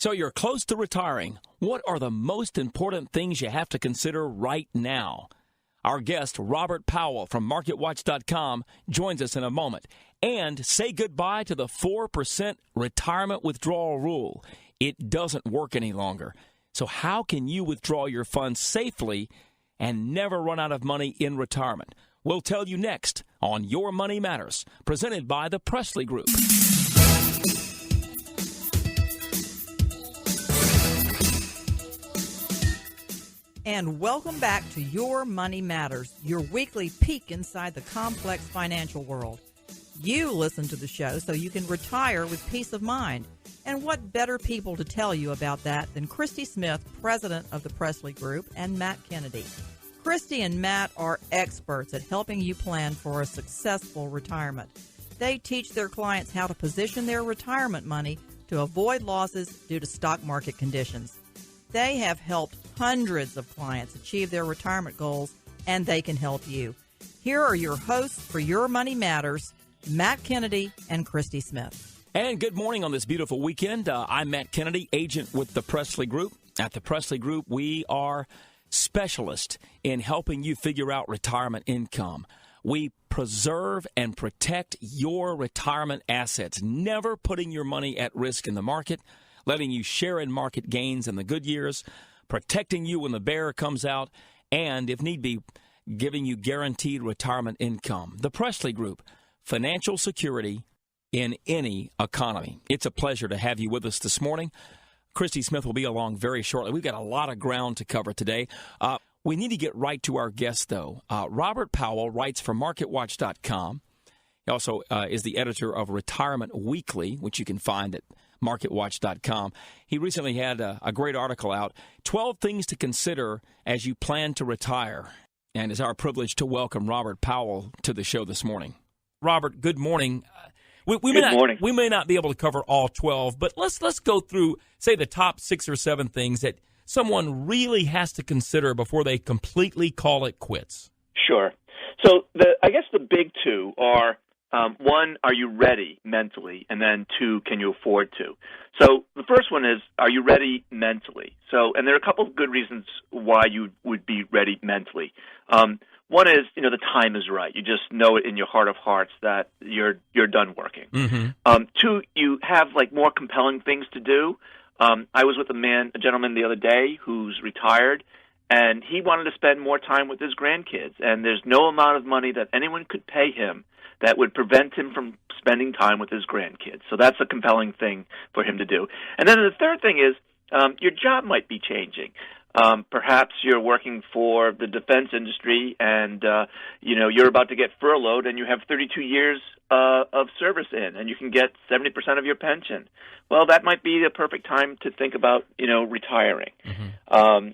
So you're close to retiring. What are the most important things you have to consider right now? Our guest, Robert Powell from MarketWatch.com, joins us in a moment. And say goodbye to the 4% retirement withdrawal rule. It doesn't work any longer. So how can you withdraw your funds safely and never run out of money in retirement? We'll tell you next on Your Money Matters, presented by the Presley Group. And welcome back to Your Money Matters, your weekly peek inside the complex financial world. You listen to the show so you can retire with peace of mind. And what better people to tell you about that than Christy Smith, president of the Presley Group, and Matt Kennedy. Christy and Matt are experts at helping you plan for a successful retirement. They teach their clients how to position their retirement money to avoid losses due to stock market conditions. They have helped hundreds of clients achieve their retirement goals, and they can help you. Here are your hosts for Your Money Matters, Matt Kennedy and Christy Smith. And good morning on this beautiful weekend. I'm Matt Kennedy, agent with the Presley Group. At the Presley Group, we are specialists in helping you figure out retirement income. We preserve and protect your retirement assets, never putting your money at risk in the market, letting you share in market gains in the good years, protecting you when the bear comes out, and, if need be, giving you guaranteed retirement income. The Presley Group, financial security in any economy. It's a pleasure to have you with us this morning. Christy Smith will be along very shortly. We've got a lot of ground to cover today. We need to get right to our guest, though. Robert Powell writes for MarketWatch.com. He also is the editor of Retirement Weekly, which you can find at MarketWatch.com. He recently had a great article out, 12 Things to Consider as You Plan to Retire. And it's our privilege to welcome Robert Powell to the show this morning. Robert, good morning. We may not be able to cover all 12, but let's go through, say, the top 6 or 7 things that someone really has to consider before they completely call it quits. Sure. So I guess the big two are, one, are you ready mentally? And then 2, can you afford to? So the first one is, are you ready mentally? And there are a couple of good reasons why you would be ready mentally. One is, the time is right. You just know it in your heart of hearts that you're done working. Mm-hmm. 2, you have more compelling things to do. I was with a gentleman the other day who's retired, and he wanted to spend more time with his grandkids. And there's no amount of money that anyone could pay him that would prevent him from spending time with his grandkids. So that's a compelling thing for him to do. And then the third thing is, your job might be changing. Perhaps you're working for the defense industry and, you're about to get furloughed and you have 32 years of service in and you can get 70% of your pension. Well, that might be the perfect time to think about, retiring. Mm-hmm.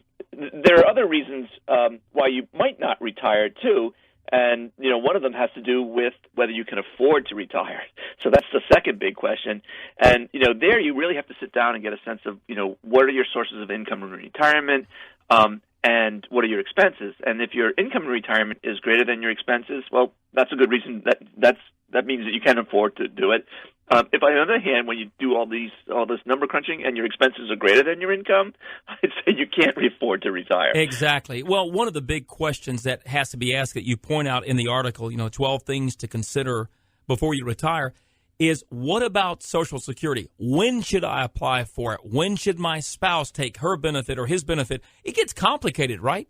There are other reasons why you might not retire, too. And, one of them has to do with whether you can afford to retire. So that's the second big question. And, there you really have to sit down and get a sense of, what are your sources of income in retirement, and what are your expenses? And if your income in retirement is greater than your expenses, well, that's a good reason that means that you can afford to do it. If, on the other hand, when you do all this number crunching and your expenses are greater than your income, I'd say you can't afford to retire. Exactly. Well, one of the big questions that has to be asked that you point out in the article, 12 things to consider before you retire, is what about Social Security? When should I apply for it? When should my spouse take her benefit or his benefit? It gets complicated, right?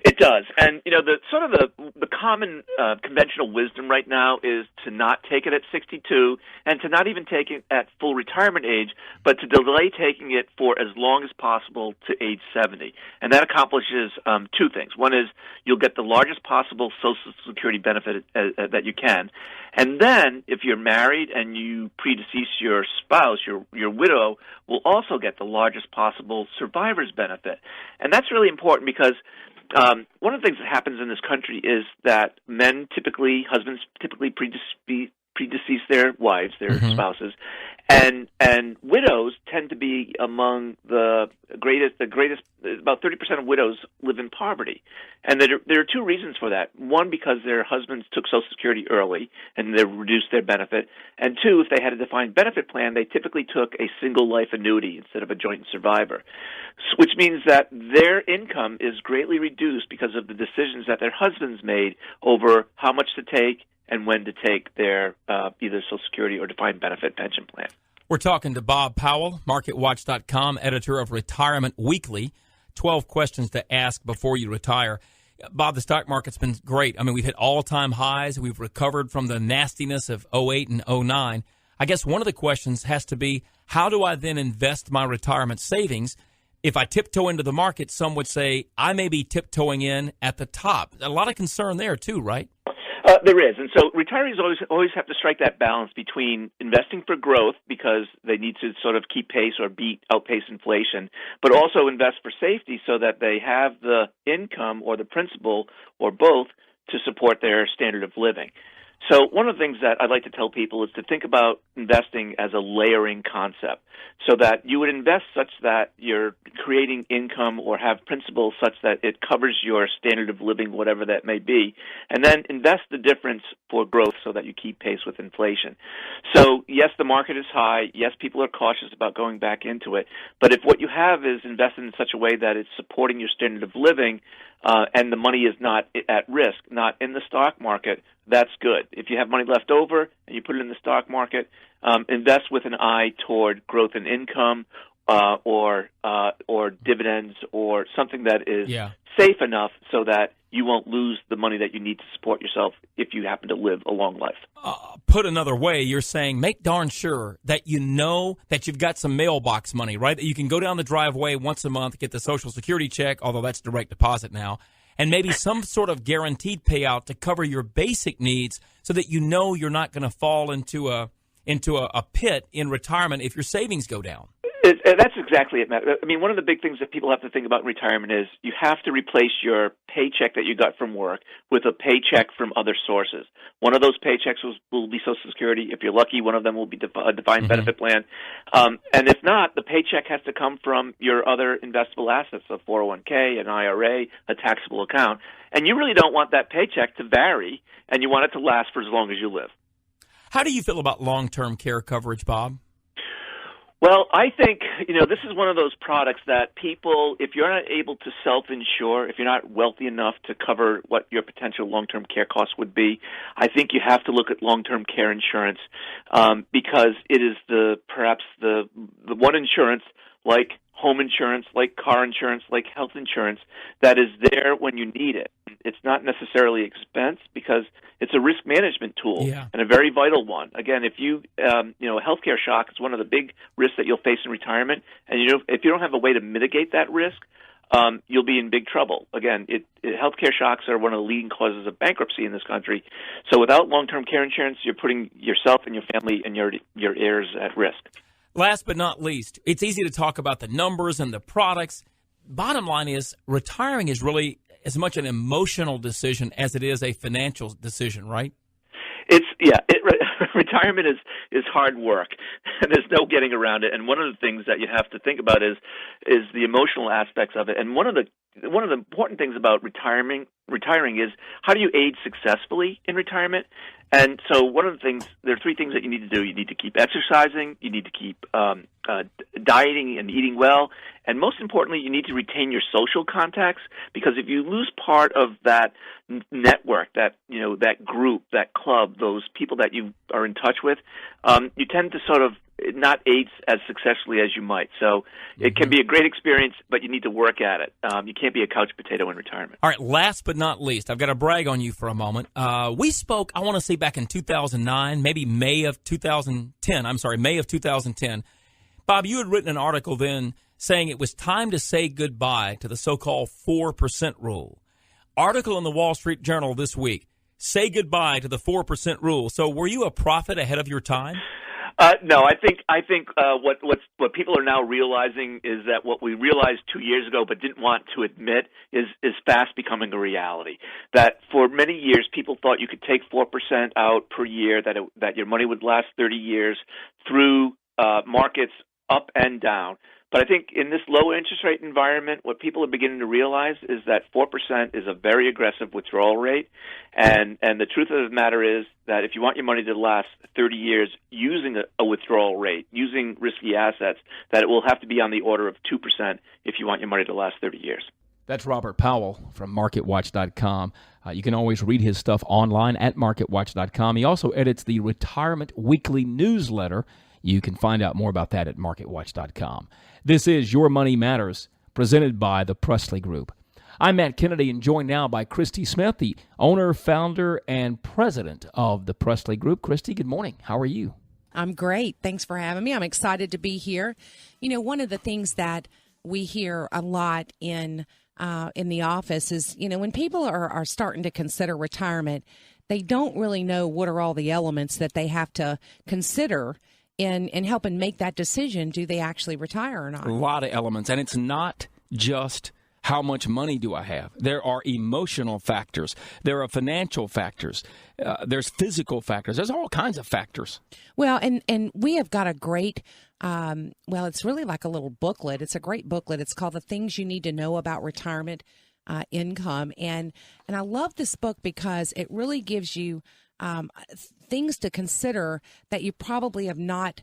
It does, and the common conventional wisdom right now is to not take it at 62, and to not even take it at full retirement age, but to delay taking it for as long as possible to age 70, and that accomplishes 2 things. One is you'll get the largest possible Social Security benefit that you can, and then if you're married and you predecease your spouse, your widow will also get the largest possible survivor's benefit, and that's really important because one of the things that happens in this country is that husbands typically predecease their wives, their mm-hmm. spouses, And widows tend to be among the greatest. About 30% of widows live in poverty, and there are two reasons for that. One, because their husbands took Social Security early and they reduced their benefit, and two, if they had a defined benefit plan, they typically took a single life annuity instead of a joint survivor, which means that their income is greatly reduced because of the decisions that their husbands made over how much to take and when to take their either Social Security or defined benefit pension plan. We're talking to Bob Powell, MarketWatch.com, editor of Retirement Weekly. 12 questions to ask before you retire. Bob, the stock market's been great. I mean, we've hit all-time highs. We've recovered from the nastiness of 08 and 09. I guess one of the questions has to be, how do I then invest my retirement savings? If I tiptoe into the market, some would say I may be tiptoeing in at the top. A lot of concern there, too, right? There is, and so retirees always have to strike that balance between investing for growth because they need to sort of keep pace or outpace inflation, but also invest for safety so that they have the income or the principal or both to support their standard of living. So one of the things that I'd like to tell people is to think about investing as a layering concept, so that you would invest such that you're creating income or have principal such that it covers your standard of living, whatever that may be, and then invest the difference for growth so that you keep pace with inflation. So yes, the market is high. Yes, people are cautious about going back into it. But if what you have is invested in such a way that it's supporting your standard of living, and the money is not at risk, not in the stock market, that's good. If you have money left over and you put it in the stock market, invest with an eye toward growth in income or dividends or something that is safe enough so that you won't lose the money that you need to support yourself if you happen to live a long life. Put another way, you're saying make darn sure that you know that you've got some mailbox money, right? That you can go down the driveway once a month, get the Social Security check, although that's direct deposit now, and maybe some sort of guaranteed payout to cover your basic needs so that you know you're not going to fall into a pit in retirement if your savings go down. That's exactly it, Matt. I mean, one of the big things that people have to think about in retirement is you have to replace your paycheck that you got from work with a paycheck from other sources. One of those paychecks will be Social Security. If you're lucky, one of them will be a defined benefit plan. And if not, the paycheck has to come from your other investable assets, a 401k, an IRA, a taxable account. And you really don't want that paycheck to vary, and you want it to last for as long as you live. How do you feel about long-term care coverage, Bob? Well, I think, this is one of those products that people, if you're not able to self-insure, if you're not wealthy enough to cover what your potential long-term care costs would be, I think you have to look at long-term care insurance because it is perhaps the one insurance, like home insurance, like car insurance, like health insurance, that is there when you need it. It's not necessarily expense because it's a risk management tool and a very vital one. Again, if a healthcare shock is one of the big risks that you'll face in retirement, and if you don't have a way to mitigate that risk, you'll be in big trouble. Again, healthcare shocks are one of the leading causes of bankruptcy in this country. So without long-term care insurance, you're putting yourself and your family and your heirs at risk. Last but not least, it's easy to talk about the numbers and the products. Bottom line is retiring is really as much an emotional decision as it is a financial decision, right? Retirement is hard work, and there's no getting around it. And one of the things that you have to think about is the emotional aspects of it. And one of the important things about retiring is how do you age successfully in retirement? And so there are three things that you need to do. You need to keep exercising, you need to keep dieting and eating well, and most importantly, you need to retain your social contacts, because if you lose part of that network, that group, that club, those people that you are in touch with, you tend to sort of not age as successfully as you might. So it can be a great experience, but you need to work at it. You can't be a couch potato in retirement. All right, last but not least, I've got to brag on you for a moment. We spoke, I want to say back in 2009, maybe May of 2010. Bob, you had written an article then saying it was time to say goodbye to the so-called 4% rule. Article in the Wall Street Journal this week, say goodbye to the 4% rule. So were you a prophet ahead of your time? No, I think what people are now realizing is that what we realized 2 years ago but didn't want to admit is fast becoming a reality. That for many years people thought you could take 4% out per year, that your money would last 30 years through markets up and down. But I think in this low interest rate environment, what people are beginning to realize is that 4% is a very aggressive withdrawal rate. And the truth of the matter is that if you want your money to last 30 years using a withdrawal rate, using risky assets, that it will have to be on the order of 2% if you want your money to last 30 years. That's Robert Powell from MarketWatch.com. You can always read his stuff online at MarketWatch.com. He also edits the Retirement Weekly newsletter. You can find out more about that at MarketWatch.com. This is Your Money Matters, presented by the Presley Group. I'm Matt Kennedy, and joined now by Christy Smith, the owner, founder, and president of the Presley Group. Christy, good morning. How are you? I'm great. Thanks for having me. I'm excited to be here. You know, one of the things that we hear a lot in the office is, you know, when people are starting to consider retirement, they don't really know what are all the elements that they have to consider in helping make that decision. Do they actually retire or not? A lot of elements, and it's not just how much money do I have. There are emotional factors. There are financial factors. There's physical factors. There's all kinds of factors. Well, and we have got a great, it's really like a little booklet. It's a great booklet. It's called The Things You Need to Know About Retirement Income. And I love this book because it really gives you things to consider that you probably have not,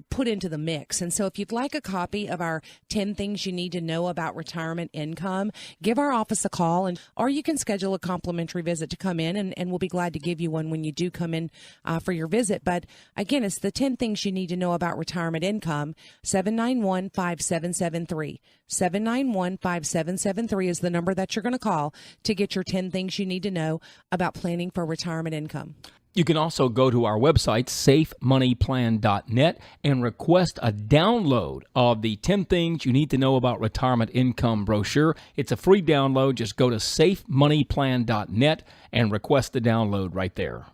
put into the mix. And so if you'd like a copy of our 10 Things You Need to Know About Retirement Income, give our office a call, or you can schedule a complimentary visit to come in, and we'll be glad to give you one when you do come in for your visit. But again, it's the 10 Things You Need to Know About Retirement Income, 791-5773. 791-5773 is the number that you're going to call to get your 10 things you need to know about planning for retirement income. You can also go to our website, safemoneyplan.net, and request a download of the 10 Things You Need to Know About Retirement Income brochure. It's a free download. Just go to safemoneyplan.net and request the download right there.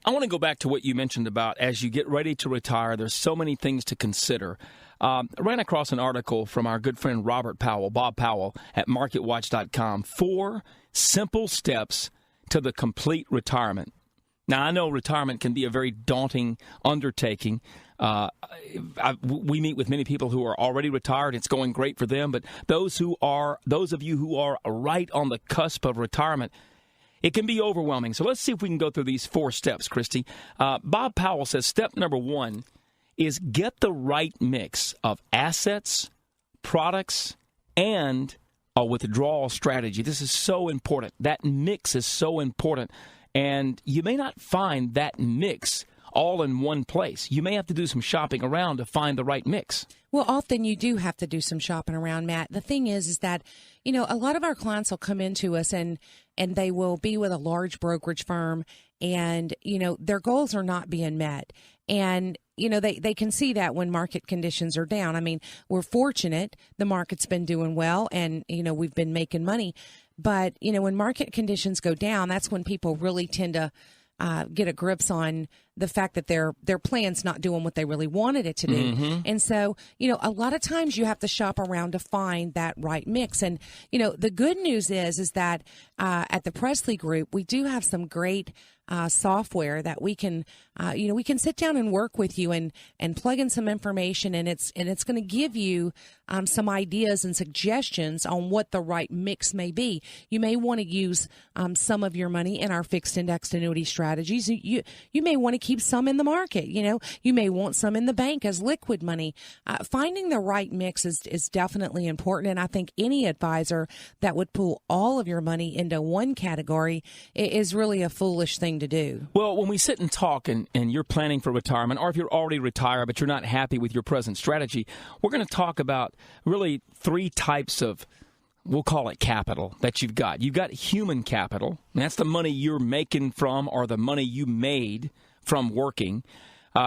I want to go back to what you mentioned about as you get ready to retire, there's so many things to consider. I ran across an article from our good friend Robert Powell, Bob Powell, at MarketWatch.com, 4 simple steps to the complete retirement. Now, I know retirement can be a very daunting undertaking. We meet with many people who are already retired. It's going great for them. But those of you who are right on the cusp of retirement, it can be overwhelming. So let's see if we can go through these 4 steps, Christy. Bob Powell says step number 1 is get the right mix of assets, products, and a withdrawal strategy. This is so important. That mix is so important. And you may not find that mix all in one place. You may have to do some shopping around to find the right mix. Well, often you do have to do some shopping around, Matt. The thing is that, you know, a lot of our clients will come into us and they will be with a large brokerage firm and, you know, their goals are not being met. And, you know, they can see that when market conditions are down. I mean, we're fortunate. The market's been doing well and, you know, we've been making money. But, you know, when market conditions go down, that's when people really tend to get a grips on the fact that their plan's not doing what they really wanted it to do. Mm-hmm. And so, you know, a lot of times you have to shop around to find that right mix. And, you know, the good news is that at the Presley Group, we do have some great software that we can, we can sit down and work with you and plug in some information, and it's going to give you some ideas and suggestions on what the right mix may be. You may want to use some of your money in our fixed indexed annuity strategies. You may want to keep some in the market. You know, you may want some in the bank as liquid money. Finding the right mix is definitely important, and I think any advisor that would pull all of your money into one category is really a foolish thing to do. Well, when we sit and talk and you're planning for retirement, or if you're already retired but you're not happy with your present strategy, we're going to talk about really 3 types of, we'll call it capital, that you've got. You've got human capital, and that's the money you're making from or the money you made from working.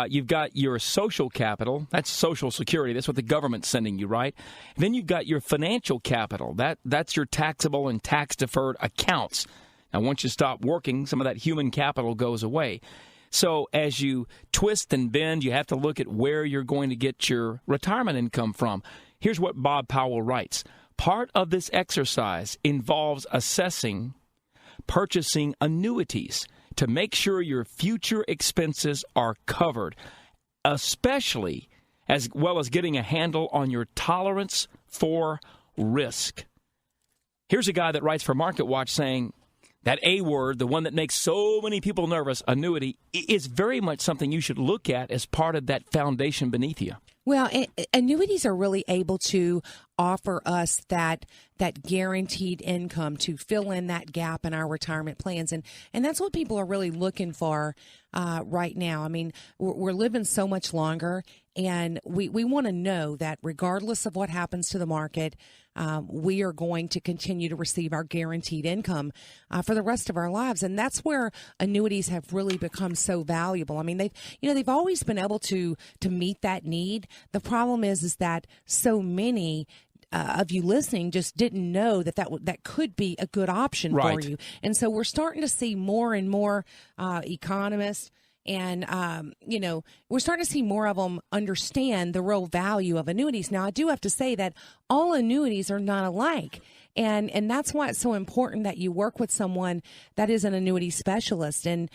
You've got your social capital. That's Social Security. That's what the government's sending you, right? And then you've got your financial capital. That's your taxable and tax-deferred accounts. Now, once you stop working, some of that human capital goes away. So as you twist and bend, you have to look at where you're going to get your retirement income from. Here's what Bob Powell writes. Part of this exercise involves assessing purchasing annuities to make sure your future expenses are covered, especially as well as getting a handle on your tolerance for risk. Here's a guy that writes for MarketWatch saying that A word, the one that makes so many people nervous, annuity, is very much something you should look at as part of that foundation beneath you. Well, annuities are really able to offer us that guaranteed income to fill in that gap in our retirement plans. And that's what people are really looking for right now. I mean, we're living so much longer, and we want to know that regardless of what happens to the market, we are going to continue to receive our guaranteed income for the rest of our lives. And that's where annuities have really become so valuable. I mean, they've always been able to meet that need. The problem is that so many of you listening just didn't know that could be a good option for you. And so we're starting to see more and more economists and, we're starting to see more of them understand the real value of annuities. Now, I do have to say that all annuities are not alike. And that's why it's so important that you work with someone that is an annuity specialist, and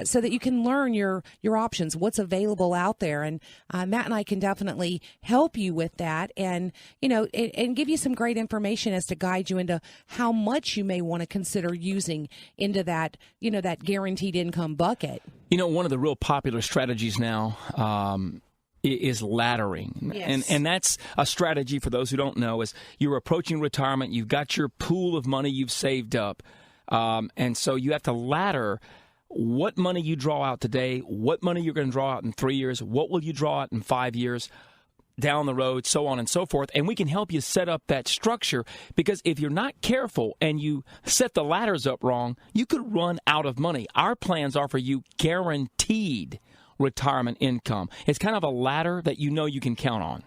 so that you can learn your options, what's available out there. And Matt and I can definitely help you with that, and and give you some great information as to guide you into how much you may want to consider using into that that guaranteed income bucket. One of the real popular strategies now is laddering. Yes. And that's a strategy, for those who don't know, is you're approaching retirement, you've got your pool of money you've saved up, and so you have to ladder what money you draw out today, what money you're going to draw out in 3 years, what will you draw out in 5 years, down the road, so on and so forth. And we can help you set up that structure, because if you're not careful and you set the ladders up wrong, you could run out of money. Our plans offer you guaranteed retirement income. It's kind of a ladder that you can count on.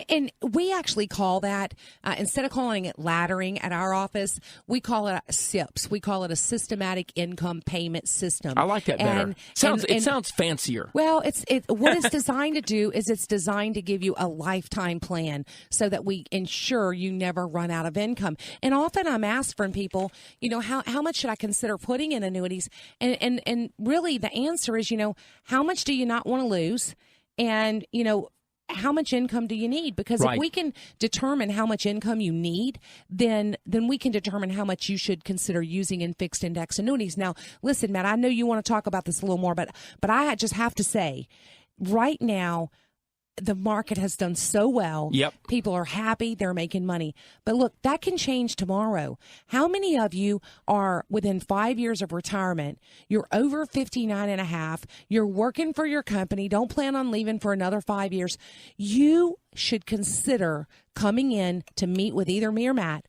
And we actually call that, instead of calling it laddering at our office, we call it SIPS. We call it a systematic income payment system. I like that better. It sounds fancier. Well, what it's designed to do is it's designed to give you a lifetime plan so that we ensure you never run out of income. And often I'm asked from people, how much should I consider putting in annuities? And really the answer is, how much do you not want to lose? And, how much income do you need? Because if we can determine how much income you need, then we can determine how much you should consider using in fixed index annuities. Now, listen, Matt, I know you want to talk about this a little more, but I just have to say, right now, the market has done so well. Yep. People are happy. They're making money. But look, that can change tomorrow. How many of you are within 5 years of retirement? You're over 59 and a half. You're working for your company. Don't plan on leaving for another 5 years. You should consider coming in to meet with either me or Matt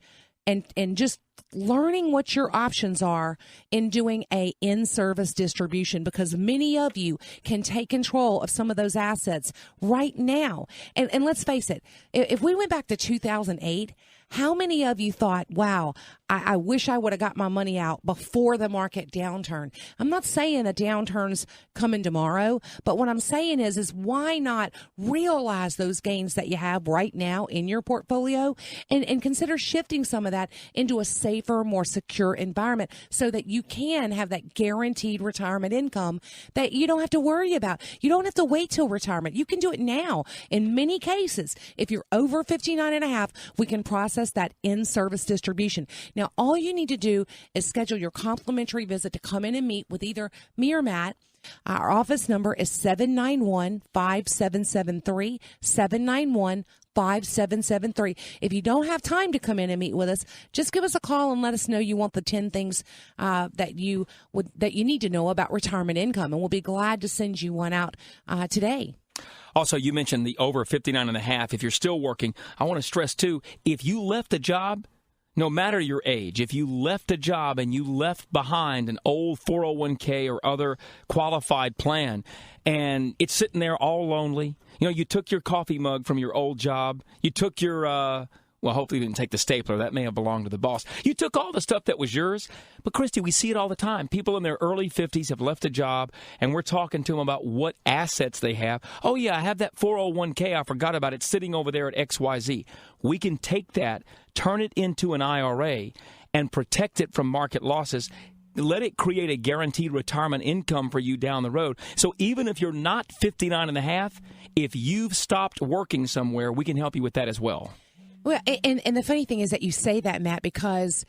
and just learning what your options are in doing a in-service distribution, because many of you can take control of some of those assets right now. And let's face it, if we went back to 2008, how many of you thought, wow, I wish I would have got my money out before the market downturn? I'm not saying a downturn's coming tomorrow, but what I'm saying is why not realize those gains that you have right now in your portfolio and consider shifting some of that into a safer, more secure environment so that you can have that guaranteed retirement income that you don't have to worry about. You don't have to wait till retirement. You can do it now. In many cases, if you're over 59 and a half, we can process that in-service distribution. Now, all you need to do is schedule your complimentary visit to come in and meet with either me or Matt. Our office number is 791-5773, 791-5773. If you don't have time to come in and meet with us, just give us a call and let us know you want the 10 things that you need to know about retirement income, and we'll be glad to send you one out today. Also, you mentioned the over 59 and a half. If you're still working, I want to stress, too, if you left a job, no matter your age, if you left a job and you left behind an old 401k or other qualified plan, and it's sitting there all lonely, you took your coffee mug from your old job, you took your well, hopefully you didn't take the stapler. That may have belonged to the boss. You took all the stuff that was yours. But, Christy, we see it all the time. People in their early 50s have left a job, and we're talking to them about what assets they have. Oh, yeah, I have that 401k. I forgot about it sitting over there at XYZ. We can take that, turn it into an IRA, and protect it from market losses. let it create a guaranteed retirement income for you down the road. So even if you're not 59 and a half, if you've stopped working somewhere, we can help you with that as well. Well, and the funny thing is that you say that, Matt, because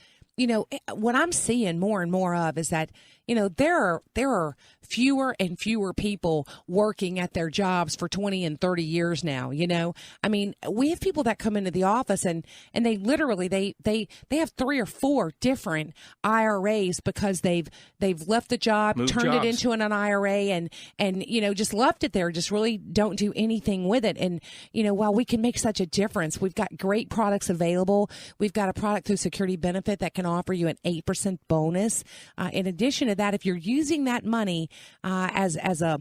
what I'm seeing more and more of is that, there are fewer and fewer people working at their jobs for 20 and 30 years now. I mean, we have people that come into the office and they literally, they have 3 or 4 different IRAs because they've left the job, turned it into an IRA and just left it there, just really don't do anything with it. And, while we can make such a difference, we've got great products available. We've got a product through Security Benefit that can offer you an 8% bonus. In addition to that, if you're using that money as a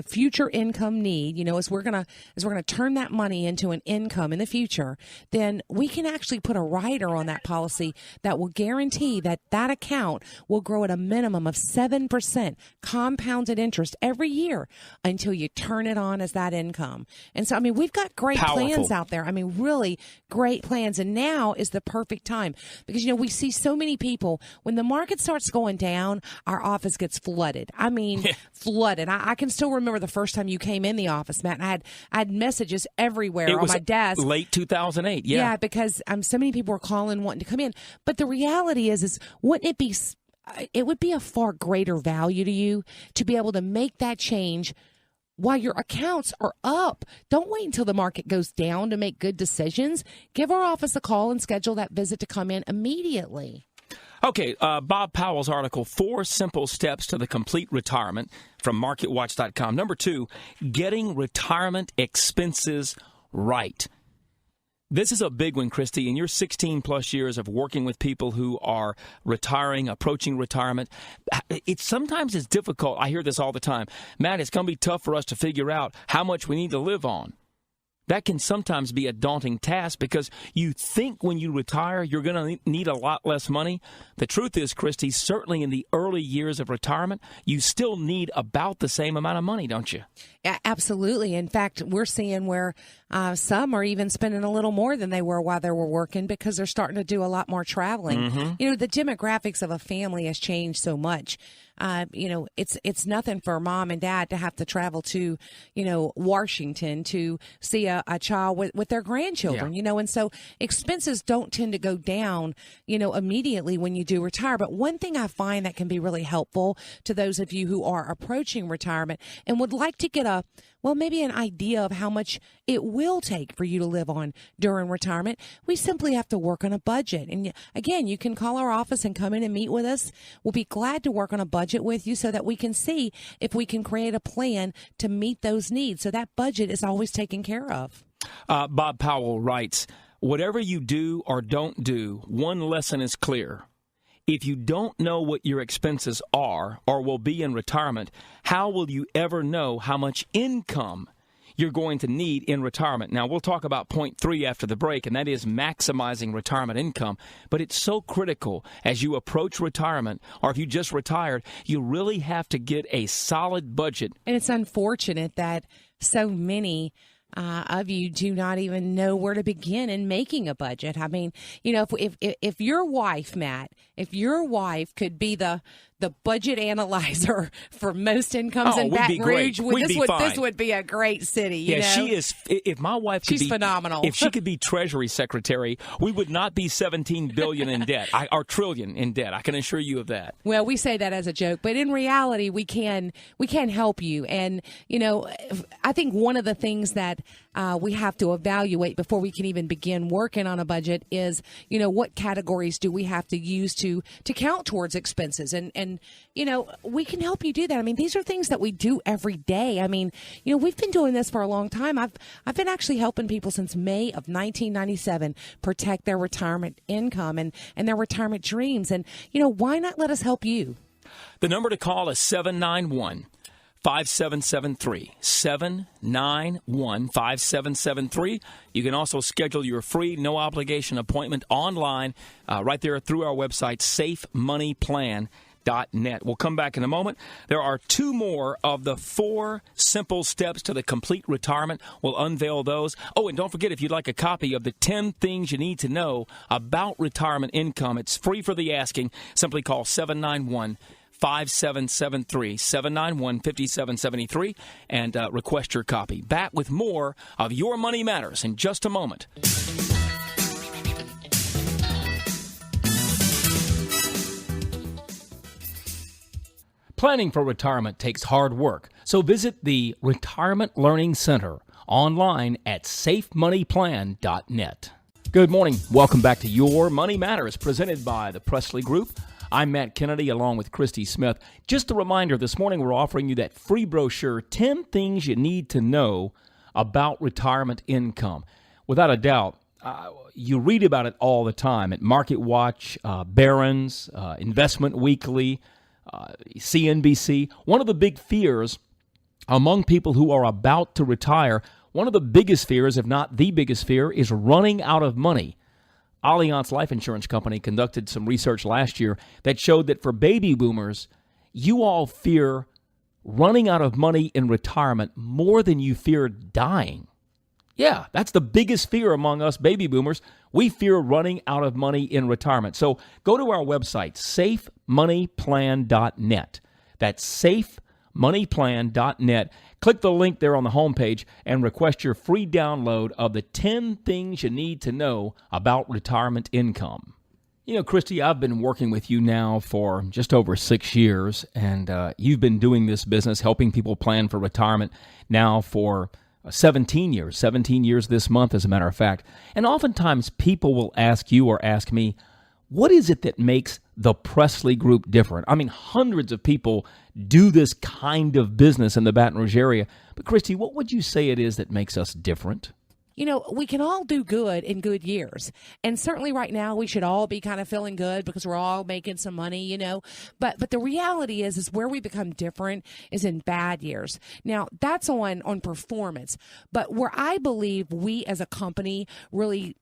future income need, as we're gonna turn that money into an income in the future, then we can actually put a rider on that policy that will guarantee that account will grow at a minimum of 7% compounded interest every year until you turn it on as that income. And so, I mean, we've got great plans out there. I mean, really great plans. And now is the perfect time because, we see so many people when the market starts going down, our office gets flooded. I mean, flooded. I can still remember the first time you came in the office, Matt, and I had messages everywhere on my desk. Late 2008, yeah. Yeah, because so many people were calling wanting to come in. But the reality is wouldn't it be, it would be a far greater value to you to be able to make that change while your accounts are up. Don't wait until the market goes down to make good decisions. Give our office a call and schedule that visit to come in immediately. Okay, Bob Powell's article, 4 Simple Steps to the Complete Retirement from MarketWatch.com. Number 2, getting retirement expenses right. This is a big one, Christy. In your 16-plus years of working with people who are retiring, approaching retirement, it sometimes is difficult. I hear this all the time. Matt, it's going to be tough for us to figure out how much we need to live on. That can sometimes be a daunting task because you think when you retire, you're going to need a lot less money. The truth is, Christy, certainly in the early years of retirement, you still need about the same amount of money, don't you? Yeah, absolutely. In fact, we're seeing where some are even spending a little more than they were while they were working because they're starting to do a lot more traveling. Mm-hmm. The demographics of a family has changed so much. It's nothing for mom and dad to have to travel to, Washington to see a child with their grandchildren, and so expenses don't tend to go down, immediately when you do retire. But one thing I find that can be really helpful to those of you who are approaching retirement and would like to get maybe an idea of how much it will take for you to live on during retirement, we simply have to work on a budget. And again, you can call our office and come in and meet with us. We'll be glad to work on a budget with you so that we can see if we can create a plan to meet those needs. So that budget is always taken care of. Bob Powell writes, whatever you do or don't do, one lesson is clear. If you don't know what your expenses are or will be in retirement, how will you ever know how much income you're going to need in retirement? Now, we'll talk about point 3 after the break, and that is maximizing retirement income. But it's so critical as you approach retirement, or if you just retired, you really have to get a solid budget. And it's unfortunate that so many of you do not even know where to begin in making a budget. I mean, if your wife, Matt, if your wife could be the budget analyzer for most incomes in Baton Rouge, this would be a great city. You know? She is. If my wife could she's phenomenal. If she could be Treasury Secretary, we would not be $17 billion in debt, or trillion in debt. I can assure you of that. Well, we say that as a joke, but in reality, we can help you. And I think one of the things that we have to evaluate before we can even begin working on a budget is, what categories do we have to use to count towards expenses? And we can help you do that. I mean, these are things that we do every day. I mean, we've been doing this for a long time. I've been actually helping people since May of 1997 protect their retirement income and their retirement dreams. And, why not let us help you? The number to call is 791-5773, 791-5773. You can also schedule your free, no-obligation appointment online right there through our website, safemoneyplan.com. SafeMoneyPlan.net. We'll come back in a moment. There are 2 more of the 4 simple steps to the complete retirement. We'll unveil those. Oh, and don't forget, if you'd like a copy of the 10 things you need to know about retirement income, it's free for the asking. Simply call 791-5773, 791-5773, and request your copy. Back with more of Your Money Matters in just a moment. Planning for retirement takes hard work, so visit the Retirement Learning Center online at SafeMoneyPlan.net. Good morning. Welcome back to Your Money Matters, presented by the Presley Group. I'm Matt Kennedy along with Christy Smith. Just a reminder, this morning we're offering you that free brochure, 10 Things You Need to Know About Retirement Income. Without a doubt, you read about it all the time at Market Watch, Barron's, Investment Weekly, CNBC. One of the big fears among people who are about to retire, one of the biggest fears, if not the biggest fear, is running out of money. Allianz Life Insurance Company conducted some research last year that showed that for baby boomers, you all fear running out of money in retirement more than you fear dying. Yeah, that's the biggest fear among us baby boomers. We fear running out of money in retirement. So go to our website, SafeMoneyPlan.net. That's SafeMoneyPlan.net. Click the link there on the homepage and request your free download of the 10 things you need to know about retirement income. You know, Christy, I've been working with you now for just over 6 years, and you've been doing this business, helping people plan for retirement now for 17 years this month, as a matter of fact. And oftentimes people will ask you or ask me, what is it that makes the Presley Group different? I mean, hundreds of people do this kind of business in the Baton Rouge area. But Christy, what would you say it is that makes us different? You know, we can all do good in good years. And certainly right now we should all be kind of feeling good because we're all making some money, you know. But the reality is where we become different is in bad years. Now, that's on performance. But where I believe we as a company really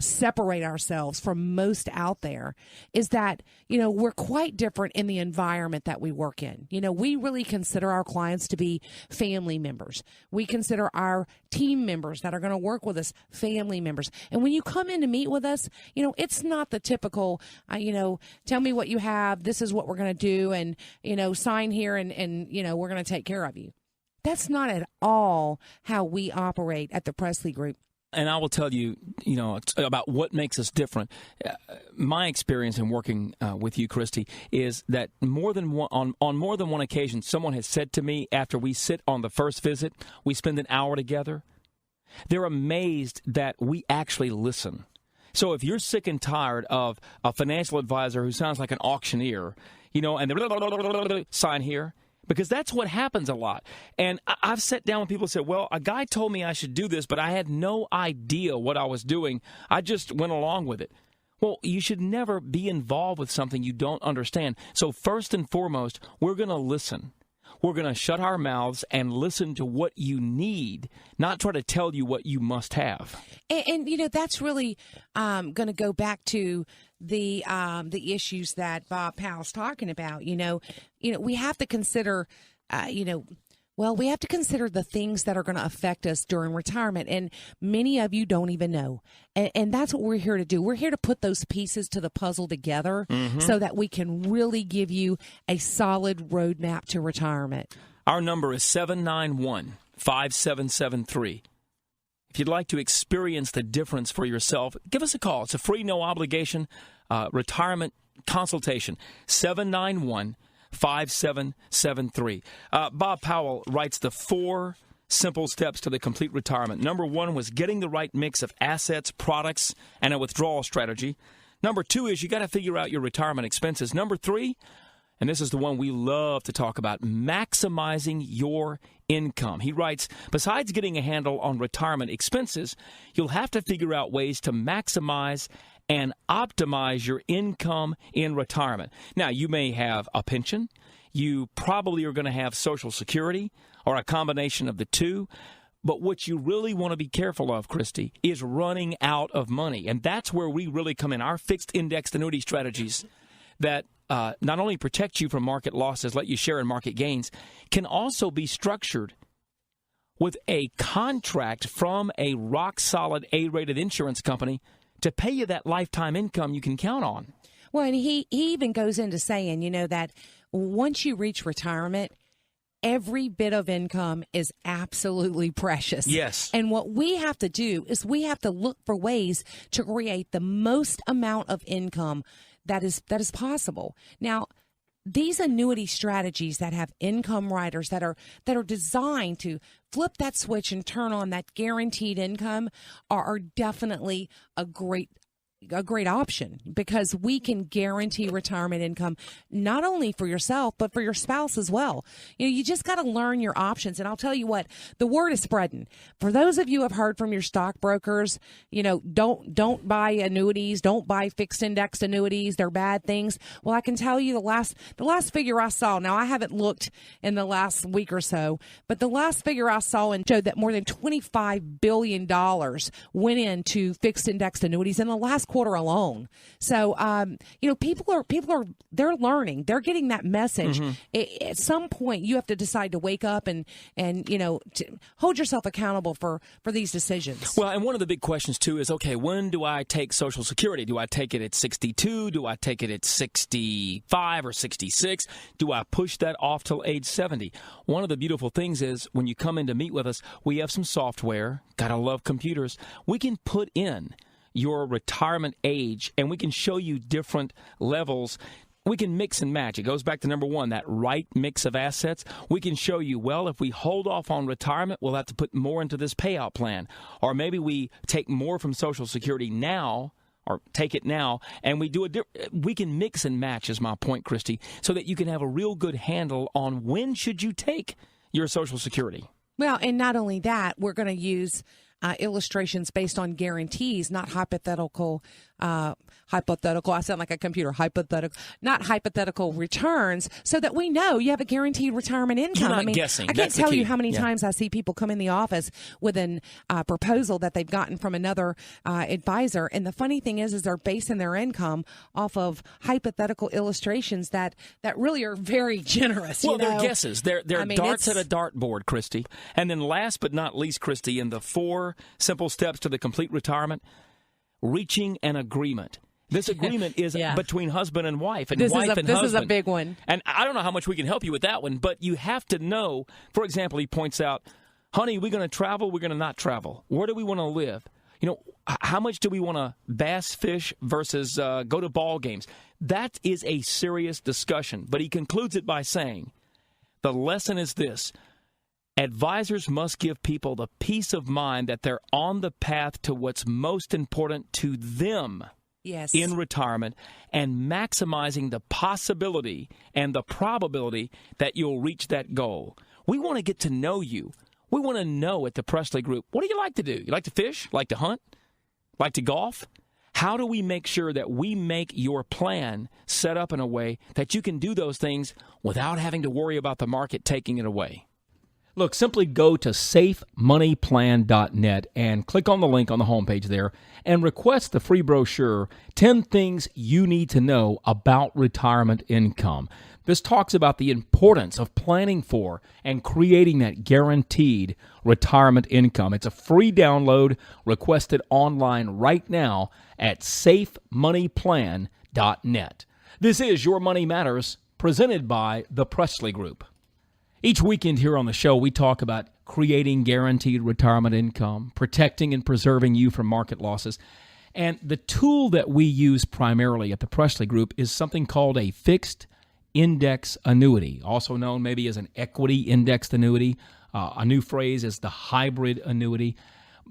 separate ourselves from most out there is that, you know, we're quite different in the environment that we work in. You know, we really consider our clients to be family members. We consider our team members that are going to work with us family members. And when you come in to meet with us, you know, it's not the typical, tell me what you have, this is what we're going to do, and, you know, sign here and you know, we're going to take care of you. That's not at all how we operate at the Presley Group. And I will tell you, you know, about what makes us different. My experience in working with you, Christy, is that on more than one occasion, someone has said to me after we sit on the first visit, we spend an hour together, they're amazed that we actually listen. So if you're sick and tired of a financial advisor who sounds like an auctioneer, you know, and they sign here, because that's what happens a lot. And I've sat down with people and said, well, a guy told me I should do this, but I had no idea what I was doing. I just went along with it. Well, you should never be involved with something you don't understand. So first and foremost, we're going to listen. We're going to shut our mouths and listen to what you need, not try to tell you what you must have. And you know, that's really going to go back to the issues that Bob Powell's talking about. You know, we have to consider, we have to consider the things that are going to affect us during retirement. And many of you don't even know. And that's what we're here to do. We're here to put those pieces to the puzzle together so that we can really give you a solid roadmap to retirement. Our number is 791-5773. If you'd like to experience the difference for yourself, give us a call. It's a free, no obligation retirement consultation. 791-5773. Bob Powell writes the 4 simple steps to the complete retirement. Number 1 was getting the right mix of assets, products, and a withdrawal strategy. Number 2 is you got to figure out your retirement expenses. Number 3, and this is the one we love to talk about, maximizing your income. He writes, besides getting a handle on retirement expenses, you'll have to figure out ways to maximize and optimize your income in retirement. Now, you may have a pension. You probably are going to have Social Security or a combination of the two. But what you really want to be careful of, Christy, is running out of money. And that's where we really come in. Our fixed indexed annuity strategies, that not only protect you from market losses, let you share in market gains, can also be structured with a contract from a rock-solid A-rated insurance company to pay you that lifetime income you can count on. Well, and he even goes into saying, that once you reach retirement, every bit of income is absolutely precious. Yes. And what we have to do is we have to look for ways to create the most amount of income that is possible. Now, these annuity strategies that have income riders that are designed to flip that switch and turn on that guaranteed income are definitely a great option, because we can guarantee retirement income not only for yourself but for your spouse as well. You just got to learn your options, and I'll tell you what, the word is spreading. For those of you who have heard from your stockbrokers, don't buy annuities, don't buy fixed indexed annuities, they're bad things. Well, I can tell you the last figure I saw, now I haven't looked in the last week or so, but the last figure I saw and showed that more than $25 billion went into fixed indexed annuities in the last quarter alone. So, people are they're learning. They're getting that message. Mm-hmm. At some point, you have to decide to wake up and to hold yourself accountable for these decisions. Well, and one of the big questions, too, is, okay, when do I take Social Security? Do I take it at 62? Do I take it at 65 or 66? Do I push that off till age 70? One of the beautiful things is when you come in to meet with us, we have some software. Gotta love computers. We can put in your retirement age, and we can show you different levels. We can mix and match. It goes back to number one, that right mix of assets. We can show you, well, if we hold off on retirement, we'll have to put more into this payout plan. Or maybe we take more from Social Security now, or take it now, and we do we can mix and match, is my point, Christy, so that you can have a real good handle on when should you take your Social Security. Well, and not only that, we're going to use illustrations based on guarantees, not hypothetical. I sound like a computer. Not hypothetical returns, so that we know you have a guaranteed retirement income. You're not guessing. I can't That's tell the key. you how many times I see people come in the office with an proposal that they've gotten from another advisor, and the funny thing is they're basing their income off of hypothetical illustrations that really are very generous. Well, they're guesses. They're darts at a dartboard, Christy. And then last but not least, Christy, in the 4 simple steps to the complete retirement, reaching an agreement. This agreement is between husband and wife, and wife and husband. This is a big one. And I don't know how much we can help you with that one, but you have to know. For example, he points out, honey, we're going to travel, we're going to not travel. Where do we want to live? How much do we want to bass fish versus go to ball games? That is a serious discussion. But he concludes it by saying, the lesson is this: advisors must give people the peace of mind that they're on the path to what's most important to them in retirement, and maximizing the possibility and the probability that you'll reach that goal. We want to get to know you. We want to know at the Presley Group, what do you like to do? You like to fish? Like to hunt? Like to golf? How do we make sure that we make your plan set up in a way that you can do those things without having to worry about the market taking it away? Look, simply go to safemoneyplan.net and click on the link on the homepage there and request the free brochure, 10 Things You Need to Know About Retirement Income. This talks about the importance of planning for and creating that guaranteed retirement income. It's a free download, requested online right now at safemoneyplan.net. This is Your Money Matters, presented by the Presley Group. Each weekend here on the show, we talk about creating guaranteed retirement income, protecting and preserving you from market losses. And the tool that we use primarily at the Presley Group is something called a fixed index annuity, also known maybe as an equity indexed annuity. A new phrase is the hybrid annuity.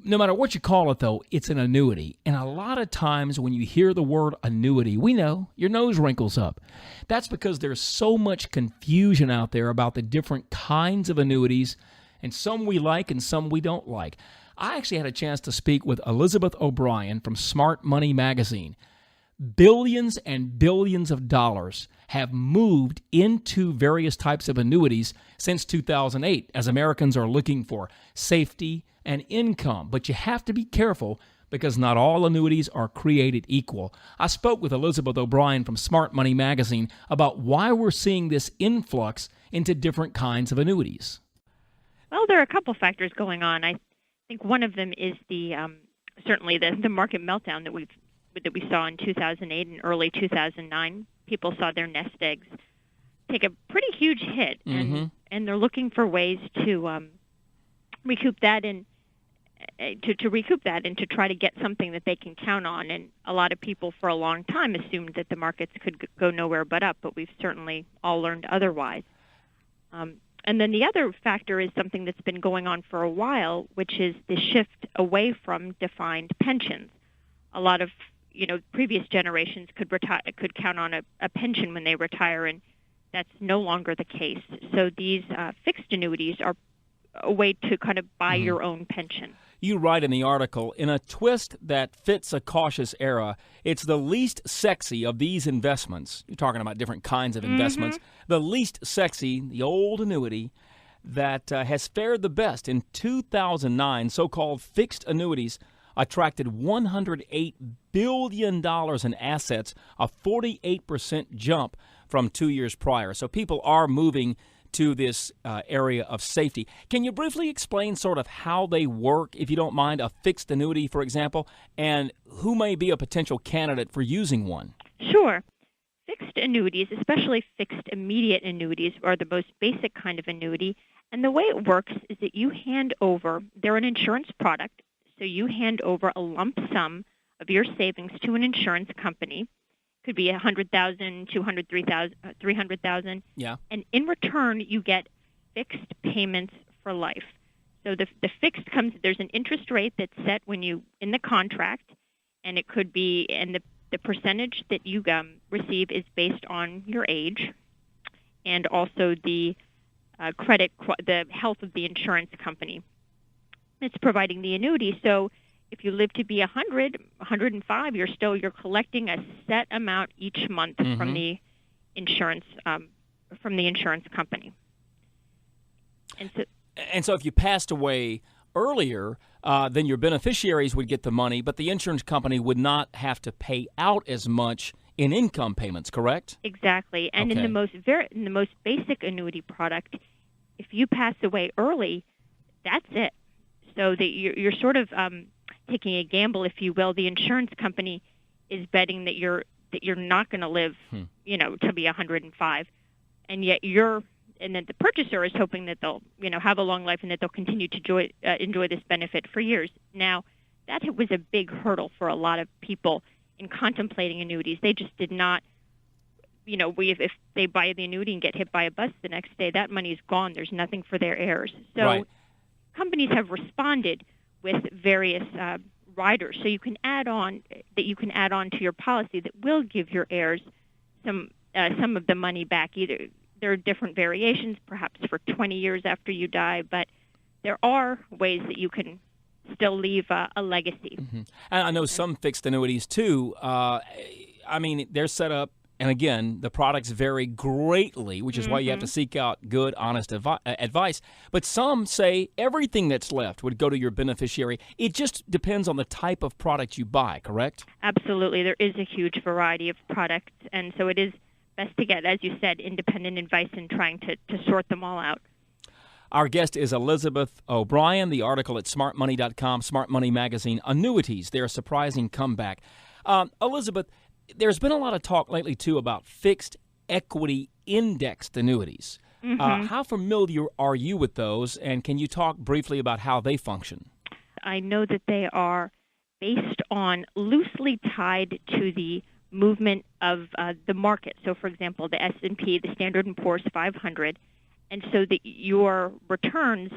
No matter what you call it, though, it's an annuity. And a lot of times when you hear the word annuity, we know your nose wrinkles up. That's because there's so much confusion out there about the different kinds of annuities, and some we like and some we don't like. I actually had a chance to speak with Elizabeth O'Brien from Smart Money Magazine. Billions and billions of dollars have moved into various types of annuities since 2008 as Americans are looking for safety and income. But you have to be careful because not all annuities are created equal. I spoke with Elizabeth O'Brien from Smart Money Magazine about why we're seeing this influx into different kinds of annuities. Well, there are a couple factors going on. I think one of them is certainly the market meltdown that we saw in 2008 and early 2009. People saw their nest eggs take a pretty huge hit, and they're looking for ways to recoup that and to try to get something that they can count on. And a lot of people for a long time assumed that the markets could go nowhere but up, but we've certainly all learned otherwise. And then the other factor is something that's been going on for a while, which is the shift away from defined pensions. A lot of previous generations could count on a pension when they retire, and that's no longer the case. So these fixed annuities are a way to kind of buy your own pension. You write in the article, in a twist that fits a cautious era, it's the least sexy of these investments. You're talking about different kinds of investments. The least sexy, the old annuity, that has fared the best. In 2009, so-called fixed annuities attracted $108 billion in assets, a 48% jump from 2 years prior. So people are moving to this area of safety. Can you briefly explain sort of how they work, if you don't mind, a fixed annuity, for example, and who may be a potential candidate for using one? Sure. Fixed annuities, especially fixed immediate annuities, are the most basic kind of annuity. And the way it works is that you hand over, they're an insurance product, so you hand over a lump sum of your savings to an insurance company. Could be $100,000, $200,000, $300,000. Yeah. And in return, you get fixed payments for life. So the fixed comes, there's an interest rate that's set in the contract, and it could be, and the percentage that you receive is based on your age, and also the the health of the insurance company that's providing the annuity. So if you live to be 100, 105, you're collecting a set amount each month from the insurance company. And so if you passed away earlier, then your beneficiaries would get the money, but the insurance company would not have to pay out as much in income payments, correct? Exactly. And in the most basic annuity product, if you pass away early, that's it. So that you're sort of taking a gamble, if you will. The insurance company is betting that you're not going to live, to be 105, and yet and then the purchaser is hoping that they'll, have a long life and that they'll continue to enjoy this benefit for years. Now, that was a big hurdle for a lot of people in contemplating annuities. They just did not, if they buy the annuity and get hit by a bus the next day, that money is gone. There's nothing for their heirs. So companies have responded with various riders, so you can add on to your policy that will give your heirs some of the money back. Either there are different variations, perhaps for 20 years after you die, but there are ways that you can still leave a legacy. And I know some fixed annuities too. They're set up. And again, the products vary greatly, which is why you have to seek out good, honest advice. But some say everything that's left would go to your beneficiary. It just depends on the type of product you buy, correct? Absolutely. There is a huge variety of products. And so it is best to get, as you said, independent advice in trying to sort them all out. Our guest is Elizabeth O'Brien. The article at smartmoney.com, Smart Money Magazine, Annuities, their surprising comeback. Elizabeth, there's been a lot of talk lately, too, about fixed equity indexed annuities. How familiar are you with those, and can you talk briefly about how they function? I know that they are based on, loosely tied to the movement of the market. So, for example, the S&P, the Standard & Poor's 500, and so that your returns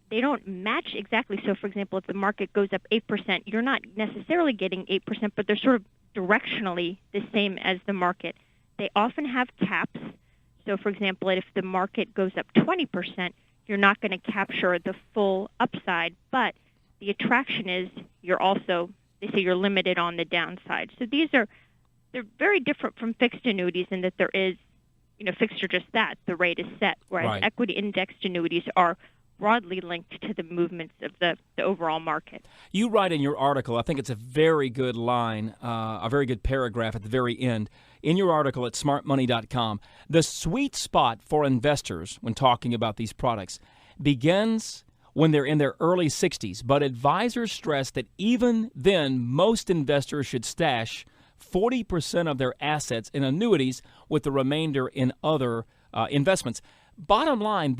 they don't match exactly. So, for example, if the market goes up 8%, you're not necessarily getting 8%, but they're sort of directionally the same as the market. They often have caps. So, for example, if the market goes up 20%, you're not going to capture the full upside, but the attraction is they say you're limited on the downside. So they're very different from fixed annuities in that there is, fixed are just that, the rate is set, whereas equity indexed annuities are broadly linked to the movements of the overall market. You write in your article, I think it's a very good line, a very good paragraph at the very end, in your article at smartmoney.com, the sweet spot for investors when talking about these products begins when they're in their early 60s, but advisors stress that even then, most investors should stash 40% of their assets in annuities with the remainder in other investments. Bottom line,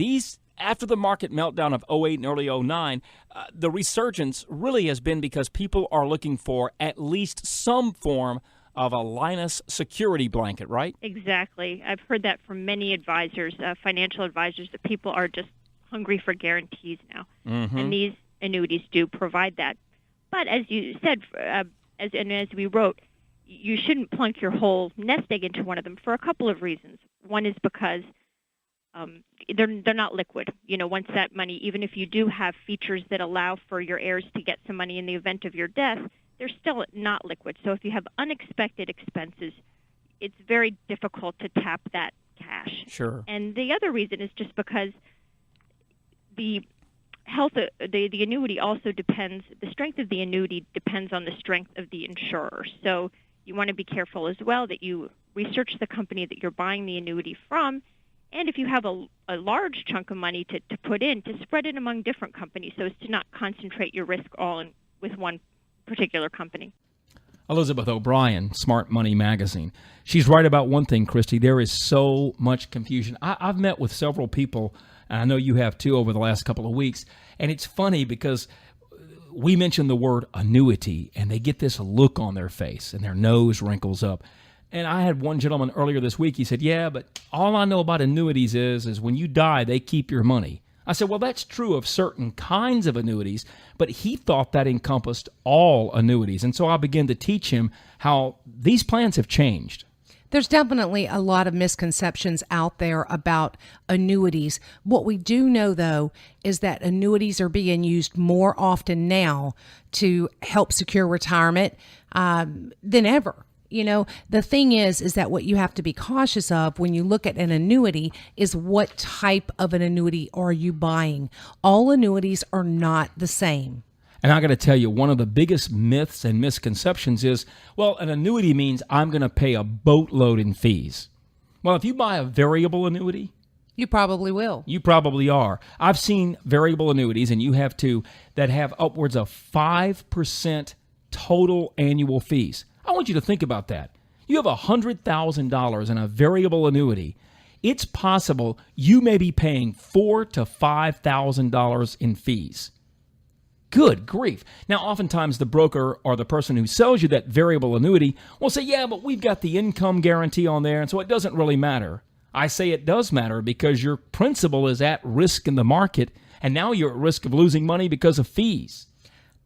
after the market meltdown of 08 and early 09, the resurgence really has been because people are looking for at least some form of a Linus security blanket, right? Exactly. I've heard that from many advisors, financial advisors, that people are just hungry for guarantees now. Mm-hmm. And these annuities do provide that. But as you said, as we wrote, you shouldn't plunk your whole nest egg into one of them for a couple of reasons. One is because they're not liquid. Once that money, even if you do have features that allow for your heirs to get some money in the event of your death, they're still not liquid. So if you have unexpected expenses, it's very difficult to tap that cash. Sure. And the other reason is just because the health, the annuity also depends, the strength of the annuity depends on the strength of the insurer. So you want to be careful as well that you research the company that you're buying the annuity from, and if you have a large chunk of money to put in, to spread it among different companies so as to not concentrate your risk all with one particular company. Elizabeth O'Brien, Smart Money Magazine. She's right about one thing, Christy. There is so much confusion. I've met with several people, and I know you have too over the last couple of weeks, and it's funny because we mention the word annuity, and they get this look on their face, and their nose wrinkles up. And I had one gentleman earlier this week, he said, yeah, but all I know about annuities is when you die, they keep your money. I said, well, that's true of certain kinds of annuities, but he thought that encompassed all annuities. And so I began to teach him how these plans have changed. There's definitely a lot of misconceptions out there about annuities. What we do know, though, is that annuities are being used more often now to help secure retirement than ever. The thing is that what you have to be cautious of when you look at an annuity is what type of an annuity are you buying. All annuities are not the same. And I got to tell you, one of the biggest myths and misconceptions is, well, an annuity means I'm going to pay a boatload in fees. Well, if you buy a variable annuity, you probably will. You probably are. I've seen variable annuities, and you have too, that have upwards of 5% total annual fees. I want you to think about that. You have $100,000 in a variable annuity. It's possible you may be paying $4,000 to $5,000 in fees. Good grief. Now, oftentimes the broker or the person who sells you that variable annuity will say, yeah, but we've got the income guarantee on there, and so it doesn't really matter. I say it does matter because your principal is at risk in the market, and now you're at risk of losing money because of fees.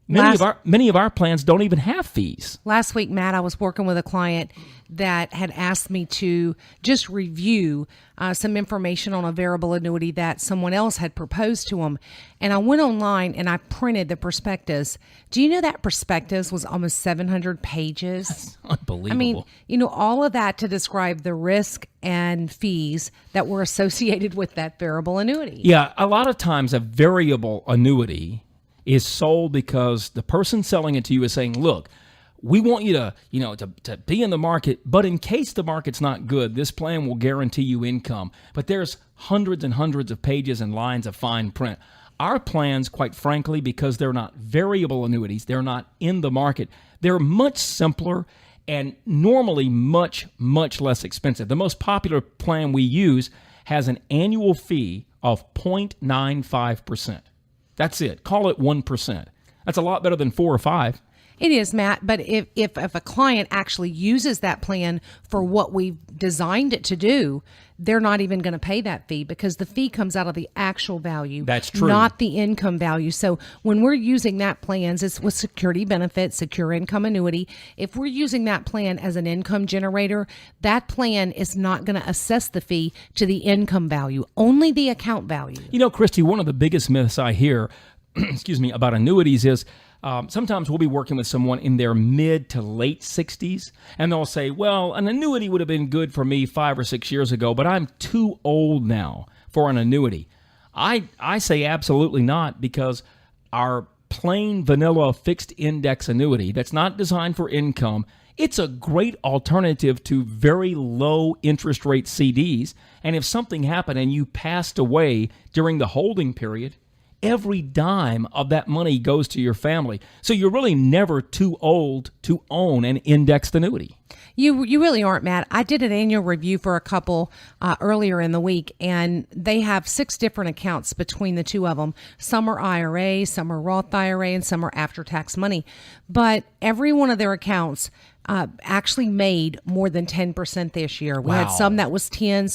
Many of our plans don't even have fees. Last week, Matt, I was working with a client that had asked me to just review some information on a variable annuity that someone else had proposed to him. And I went online and I printed the prospectus. Do you know that prospectus was almost 700 pages? That's unbelievable. I mean, all of that to describe the risk and fees that were associated with that variable annuity. Yeah, a lot of times a variable annuity is sold because the person selling it to you is saying, look, we want you to be in the market, but in case the market's not good, this plan will guarantee you income. But there's hundreds and hundreds of pages and lines of fine print. Our plans, quite frankly, because they're not variable annuities, they're not in the market, they're much simpler and normally much, much less expensive. The most popular plan we use has an annual fee of 0.95%. That's it. Call it 1%. That's a lot better than 4 or 5. It is, Matt, but if a client actually uses that plan for what we've designed it to do, they're not even going to pay that fee because the fee comes out of the actual value. That's true. Not the income value. So when we're using that plan, it's with security benefits, secure income annuity. If we're using that plan as an income generator, that plan is not going to assess the fee to the income value, only the account value. Christy, one of the biggest myths I hear, about annuities is sometimes we'll be working with someone in their mid to late 60s, and they'll say, well, an annuity would have been good for me 5 or 6 years ago, but I'm too old now for an annuity. I say absolutely not, because our plain vanilla fixed index annuity that's not designed for income, it's a great alternative to very low interest rate CDs. And if something happened and you passed away during the holding period, every dime of that money goes to your family. So you're really never too old to own an indexed annuity. You really aren't, Matt. I did an annual review for a couple earlier in the week, and they have 6 different accounts between the two of them. Some are IRA, some are Roth IRA, and some are after-tax money. But every one of their accounts actually made more than 10% this year. We had some that was 10,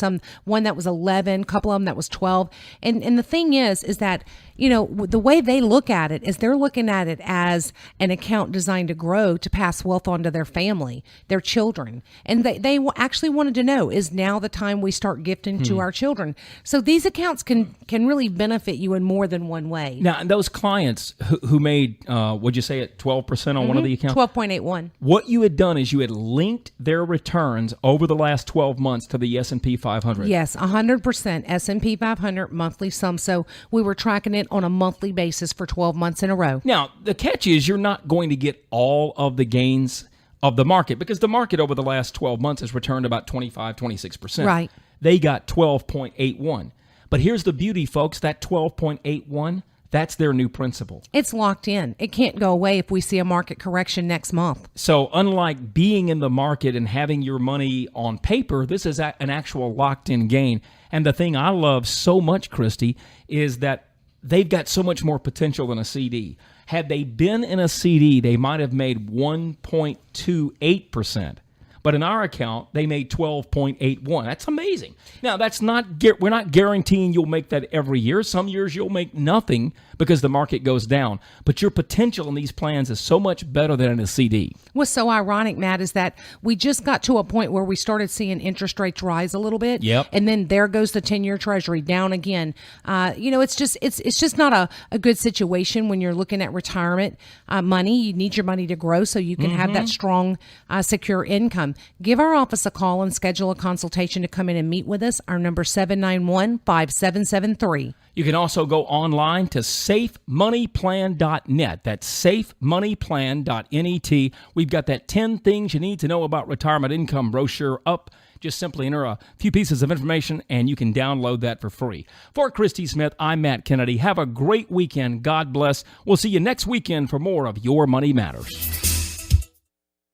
one that was 11, a couple of them that was 12. And the thing is that, you know, the way they look at it is they're looking at it as an account designed to grow, to pass wealth on to their family, their children. And they actually wanted to know, is now the time we start gifting to our children? So these accounts can really benefit you in more than one way. Now, those clients who made, would you say it, 12% on one of the accounts? 12.81. What you had done is you had linked their returns over the last 12 months to the S&P 500. Yes, 100% S&P 500 monthly sum. So we were tracking it on a monthly basis for 12 months in a row. Now, the catch is you're not going to get all of the gains of the market, because the market over the last 12 months has returned about 25, 26%. Right. They got 12.81. But here's the beauty, folks, that 12.81, that's their new principal. It's locked in. It can't go away if we see a market correction next month. So unlike being in the market and having your money on paper, this is an actual locked-in gain. And the thing I love so much, Christy, is that they've got so much more potential than a CD. Had they been in a CD, they might have made 1.28%. But in our account, they made 12.81. That's amazing. Now, we're not guaranteeing you'll make that every year. Some years you'll make nothing because the market goes down. But your potential in these plans is so much better than in a CD. What's so ironic, Matt, is that we just got to a point where we started seeing interest rates rise a little bit. Yep. And then there goes the 10-year Treasury down again. It's just not a good situation when you're looking at retirement money. You need your money to grow so you can have that strong, secure income. Give our office a call and schedule a consultation to come in and meet with us. Our number is 791-5773. You can also go online to safemoneyplan.net. That's safemoneyplan.net. We've got that 10 things you need to know about retirement income brochure up. Just simply enter a few pieces of information and you can download that for free. For Christy Smith, I'm Matt Kennedy. Have a great weekend. God bless. We'll see you next weekend for more of Your Money Matters.